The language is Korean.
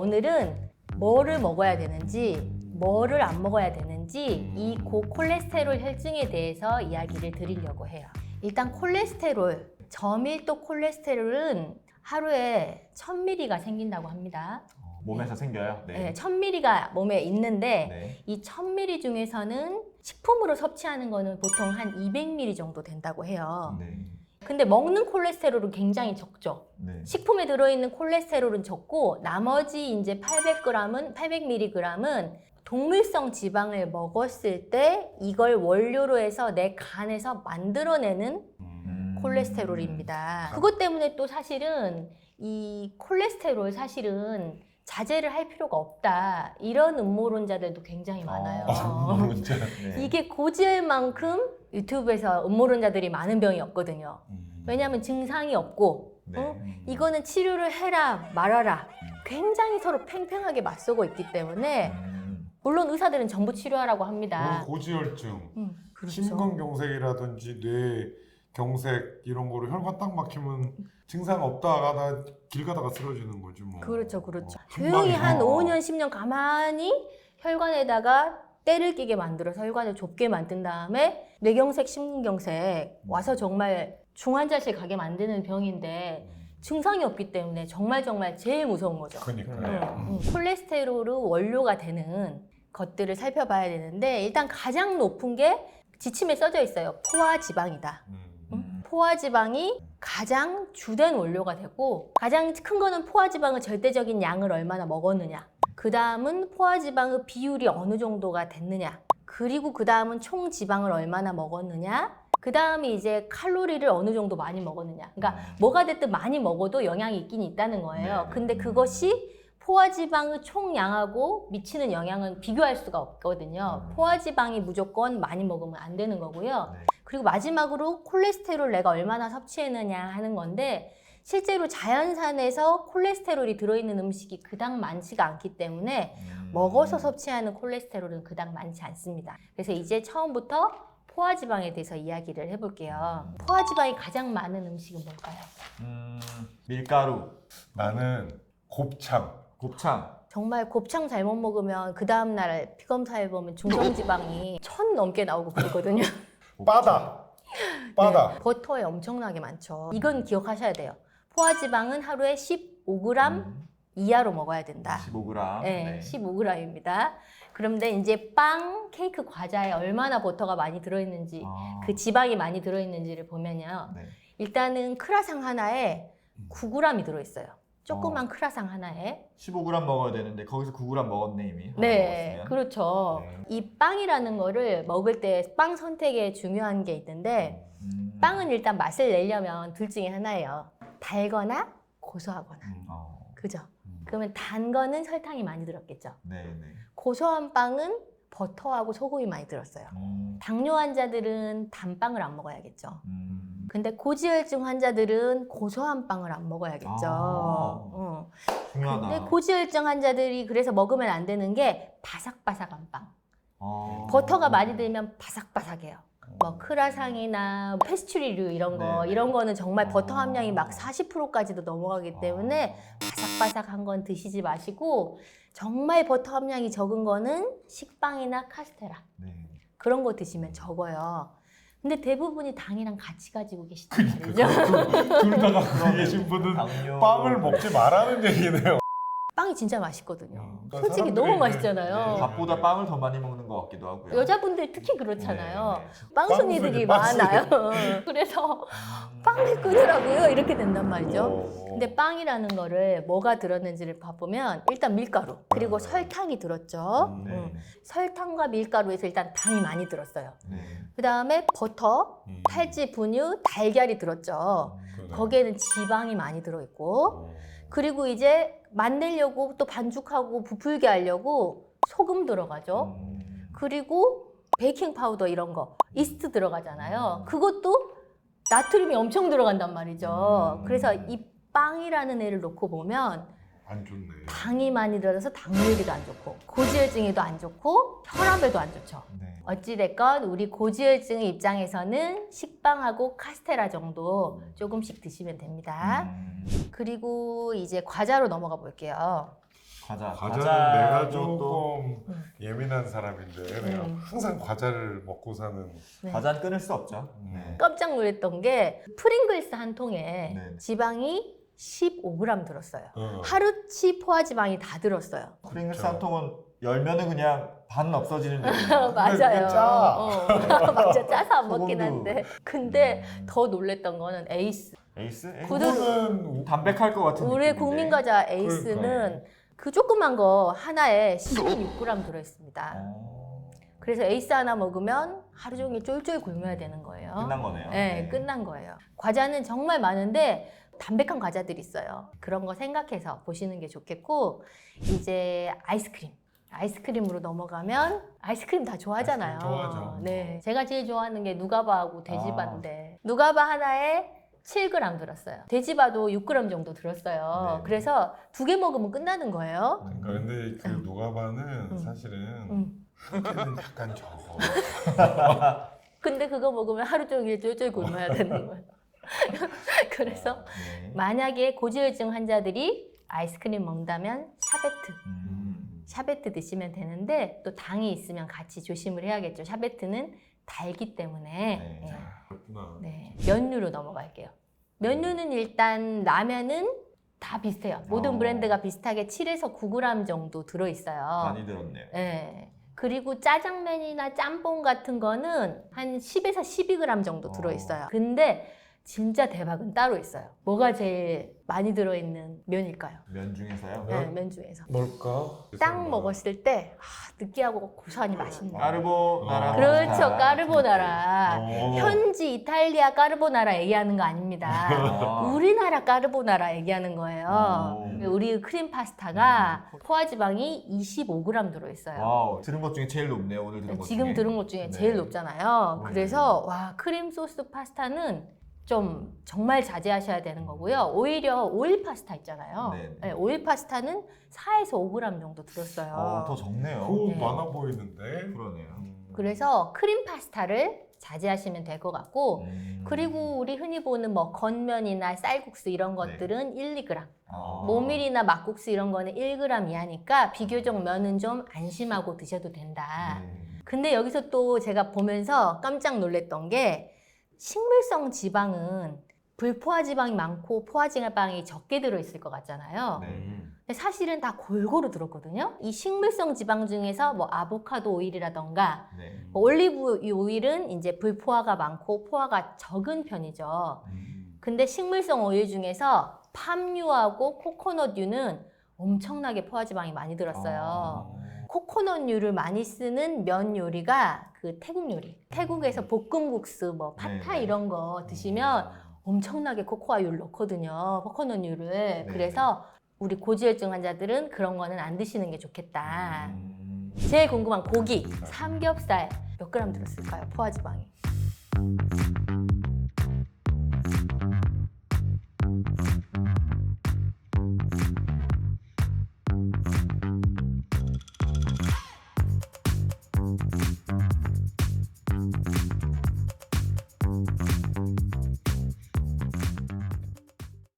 오늘은 뭐를 먹어야 되는지, 뭐를 안 먹어야 되는지 이 고콜레스테롤 혈증에 대해서 이야기를 드리려고 해요. 일단 콜레스테롤, 저밀도 콜레스테롤은 하루에 1000mg가 생긴다고 합니다. 몸에서 생겨요? 네, 1000mg가 몸에 있는데 네. 이 1000mg 중에서는 식품으로 섭취하는 거는 보통 한 200mg 정도 된다고 해요. 네. 근데 먹는 콜레스테롤은 굉장히 적죠. 네. 식품에 들어있는 콜레스테롤은 적고 나머지 이제 800mg은 동물성 지방을 먹었을 때 이걸 원료로 해서 내 간에서 만들어내는 콜레스테롤입니다. 그것 때문에 또 사실은 이 콜레스테롤 사실은 자제를 할 필요가 없다. 이런 음모론자들도 굉장히 많아요. 음모론자. 네. 이게 고지혈만큼 유튜브에서 음모론자들이 많은 병이 없거든요. 왜냐하면 증상이 없고 네. 이거는 치료를 해라 말아라 굉장히 서로 팽팽하게 맞서고 있기 때문에 물론 의사들은 전부 치료하라고 합니다. 고지혈증, 그렇죠. 심근경색이라든지 뇌경색 이런 거로 혈관 딱 막히면 증상 없다가 길 가다가 쓰러지는 거지 뭐. 그렇죠, 그렇죠. 금방이죠. 조용히 한 5년, 10년 가만히 혈관에다가 때를 끼게 만들어서 혈관을 좁게 만든 다음에 뇌경색, 심근경색 와서 정말 중환자실 가게 만드는 병인데 증상이 없기 때문에 정말 제일 무서운 거죠. 그러니까요. 콜레스테롤의 원료가 되는 것들을 살펴봐야 되는데 일단 가장 높은 게 지침에 써져 있어요. 포화지방이다. 포화지방이 가장 주된 원료가 되고 가장 큰 거는 포화지방의 절대적인 양을 얼마나 먹었느냐. 그 다음은 포화지방의 비율이 어느 정도가 됐느냐. 그리고 그 다음은 총 지방을 얼마나 먹었느냐. 그 다음에 이제 칼로리를 어느 정도 많이 먹었느냐. 그러니까 뭐가 됐든 많이 먹어도 영향이 있긴 있다는 거예요. 네. 근데 그것이 포화지방의 총량하고 미치는 영향은 비교할 수가 없거든요. 포화지방이 무조건 많이 먹으면 안 되는 거고요. 네. 그리고 마지막으로 콜레스테롤 내가 얼마나 섭취했느냐 하는 건데 실제로 자연산에서 콜레스테롤이 들어있는 음식이 그닥 많지가 않기 때문에 먹어서 섭취하는 콜레스테롤은 그닥 많지 않습니다. 그래서 이제 처음부터 포화지방에 대해서 이야기를 해볼게요. 포화지방이 가장 많은 음식은 뭘까요? 밀가루, 나는 곱창. 곱창. 정말 곱창 잘못 먹으면 그 다음날 피검사해 보면 중성지방이 1000 넘게 나오고 그러거든요. 바다. 네, 버터에 엄청나게 많죠. 이건 기억하셔야 돼요. 포화지방은 하루에 15g 이하로 먹어야 된다. 15g. 네, 15g입니다. 그런데 이제 빵, 케이크, 과자에 얼마나 버터가 많이 들어있는지 그 지방이 많이 들어있는지를 보면요. 네. 일단은 크라상 하나에 9g이 들어있어요. 조그만 크라상 하나에. 15g 먹어야 되는데 거기서 9g 먹었네 이미. 하나 네, 먹었으면. 그렇죠. 네. 이 빵이라는 거를 먹을 때 빵 선택에 중요한 게 있는데 빵은 일단 맛을 내려면 둘 중에 하나예요. 달거나 고소하거나. 그죠? 그러면 단 거는 설탕이 많이 들었겠죠. 네, 네. 고소한 빵은 버터하고 소금이 많이 들었어요. 당뇨 환자들은 단빵을 안 먹어야겠죠. 근데 고지혈증 환자들은 고소한 빵을 안 먹어야겠죠. 중요하다. 근데 고지혈증 환자들이 그래서 먹으면 안 되는 게 바삭바삭한 빵. 버터가 많이 들면 바삭바삭해요. 뭐 크라상이나 페스츄리류 이런 거 네네. 이런 거는 정말 버터 함량이 막 40%까지도 넘어가기 때문에 바삭바삭한 건 드시지 마시고 정말 버터 함량이 적은 거는 식빵이나 카스테라 네. 그런 거 드시면 적어요. 근데 대부분이 당이랑 같이 가지고 계시단 말이죠. 둘 다 갖고 계신 분은 당뇨. 빵을 먹지 말라는 얘기네요. 빵이 진짜 맛있거든요. 그러니까 솔직히 사람들이 너무 이제 맛있잖아요. 밥보다 빵을 더 많이 먹는 것 같기도 하고요. 여자분들 특히 그렇잖아요. 네, 네. 빵순이들이 빵순이. 많아요. 그래서 빵을 끊으라고요. 이렇게 된단 말이죠. 오. 근데 빵이라는 거를 뭐가 들었는지를 봐보면 일단 밀가루 그리고 설탕이 들었죠. 네. 설탕과 밀가루에서 일단 당이 많이 들었어요. 네. 그 다음에 버터, 탈지, 분유, 달걀이 들었죠. 그러네. 거기에는 지방이 많이 들어있고 그리고 이제 만들려고 또 반죽하고 부풀게 하려고 소금 들어가죠. 그리고 베이킹 파우더 이런 거, 이스트 들어가잖아요. 그것도 나트륨이 엄청 들어간단 말이죠. 그래서 이 빵이라는 애를 놓고 보면 안 좋네. 당이 많이 들어서 당뇨에도 안 좋고 고지혈증에도 안 좋고 혈압에도 안 좋죠. 네. 어찌됐건 우리 고지혈증의 입장에서는 식빵하고 카스테라 정도 조금씩 드시면 됩니다. 그리고 이제 과자로 넘어가 볼게요. 과자는 내가 또 조금 예민한 사람인데 내가 항상 과자를 먹고 사는. 네. 과자는 끊을 수 없죠. 네. 깜짝 놀랐던 게 프링글스 한 통에 네. 지방이 15g 들었어요. 어. 하루치 포화지방이 다 들었어요. 프링글스 그렇죠. 한 통은 열면은 그냥 반 없어지는 데 맞아요. 짜. 맞아, 짜서 안 먹긴 소금도. 한데. 근데 더 놀랬던 거는 에이스. 에이스? 그거는 담백할 것 같은 우리의 느낌인데. 국민 과자 에이스는 그 조그만 거 하나에 16g 들어있습니다. 그래서 에이스 하나 먹으면 하루 종일 쫄쫄 굶어야 되는 거예요. 끝난 거네요. 네, 끝난 거예요. 과자는 정말 많은데 담백한 과자들이 있어요. 그런 거 생각해서 보시는 게 좋겠고, 이제 아이스크림으로 넘어가면 아이스크림 다 좋아하잖아요. 아이스크림 좋아하죠. 네, 제가 제일 좋아하는 게 누가바하고 돼지바인데 누가바 하나에 7g 들었어요. 돼지바도 6g 정도 들었어요. 네. 그래서 2개 먹으면 끝나는 거예요. 그러니까 근데 그 누가바는 사실은 한 개는 약간 적어. 근데 그거 먹으면 하루 종일 쫄쫄 굶어야 되는 거예요. 그래서 네. 만약에 고지혈증 환자들이 아이스크림 먹는다면 샤베트 드시면 되는데, 또 당이 있으면 같이 조심을 해야겠죠. 샤베트는 달기 때문에. 네. 네. 그렇구나. 네. 면류로 넘어갈게요. 면류는 일단 라면은 다 비슷해요. 모든 브랜드가 비슷하게 7에서 9g 정도 들어있어요. 많이 들었네요. 네. 그리고 짜장면이나 짬뽕 같은 거는 한 10에서 12g 정도 들어있어요. 근데 진짜 대박은 따로 있어요. 뭐가 제일 많이 들어있는 면일까요? 면 중에서요? 네, 면 중에서. 뭘까? 딱 먹었을 때 느끼하고 고소하니 맛있네. 까르보나라. 그렇죠, 파스타. 까르보나라. 어. 현지 이탈리아 까르보나라 얘기하는 거 아닙니다. 아. 우리나라 까르보나라 얘기하는 거예요. 우리 크림 파스타가 포화지방이 25g 들어있어요. 와우, 들은 것 중에 제일 높네요. 오늘 들은 것 지금 중에. 들은 것 중에 네. 제일 높잖아요. 네. 그래서 와, 크림 소스 파스타는 좀 정말 자제하셔야 되는 거고요. 오히려 오일 파스타 있잖아요. 네. 네, 오일 파스타는 4에서 5g 정도 들었어요. 더 적네요. 그거 네. 많아 보이는데. 그러네요. 그래서 크림 파스타를 자제하시면 될 것 같고, 음. 그리고 우리 흔히 보는 뭐 건면이나 쌀국수 이런 네. 것들은 1, 2g, 아. 모밀이나 막국수 이런 거는 1g 이하니까 비교적 면은 좀 안심하고 드셔도 된다. 근데 여기서 또 제가 보면서 깜짝 놀랐던 게, 식물성 지방은 불포화 지방이 많고 포화 지방이 적게 들어있을 것 같잖아요. 네. 근데 사실은 다 골고루 들었거든요. 이 식물성 지방 중에서 뭐 아보카도 오일이라던가 네. 뭐 올리브 오일은 이제 불포화가 많고 포화가 적은 편이죠. 근데 식물성 오일 중에서 팜유하고 코코넛유는 엄청나게 포화 지방이 많이 들었어요. 코코넛유를 많이 쓰는 면 요리가 그 태국 요리. 태국에서 볶음국수, 뭐 팟타 네. 이런 거 드시면 엄청나게 코코아유를 넣거든요. 코코넛유를. 그래서 우리 고지혈증 환자들은 그런 거는 안 드시는 게 좋겠다. 제일 궁금한 고기, 삼겹살 몇 그램 들었을까요? 포화지방이.